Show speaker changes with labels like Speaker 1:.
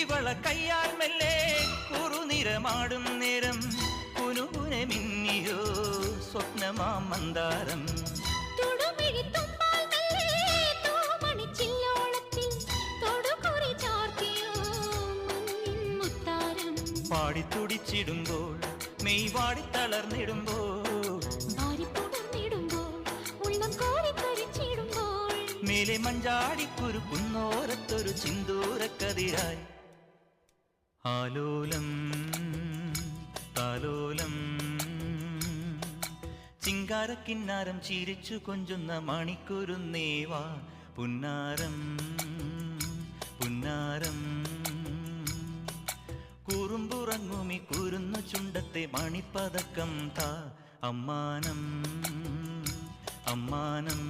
Speaker 1: ഇവള കയ്യാൽ മെല്ലെ കുറുനിറമാടും നേരം കുനുകുനെ മിന്നിയോ സ്വപ്നമാം മന്ദാരം പാടിത്തുടിച്ചിടുമ്പോൾ മെയ് വാടി തളർന്നിടുമ്പോൾ മേലെ മഞ്ചാടിക്കുരു കുന്നോരത്തൊരു ചിന്തൂരക്കതിരായി ആലോലം താലോലം ചിങ്കാരക്കിന്നാരം ചിരിച്ചു കൊഞ്ചുന്ന മണിക്കുരുന്നേവാ പുന്നാരം പുന്നാരം കുറുമ്പുറങ്ങുമി കുരുന്നു ചുണ്ടത്തെ മണിപ്പതക്കം താ അമ്മാനം അമ്മാനം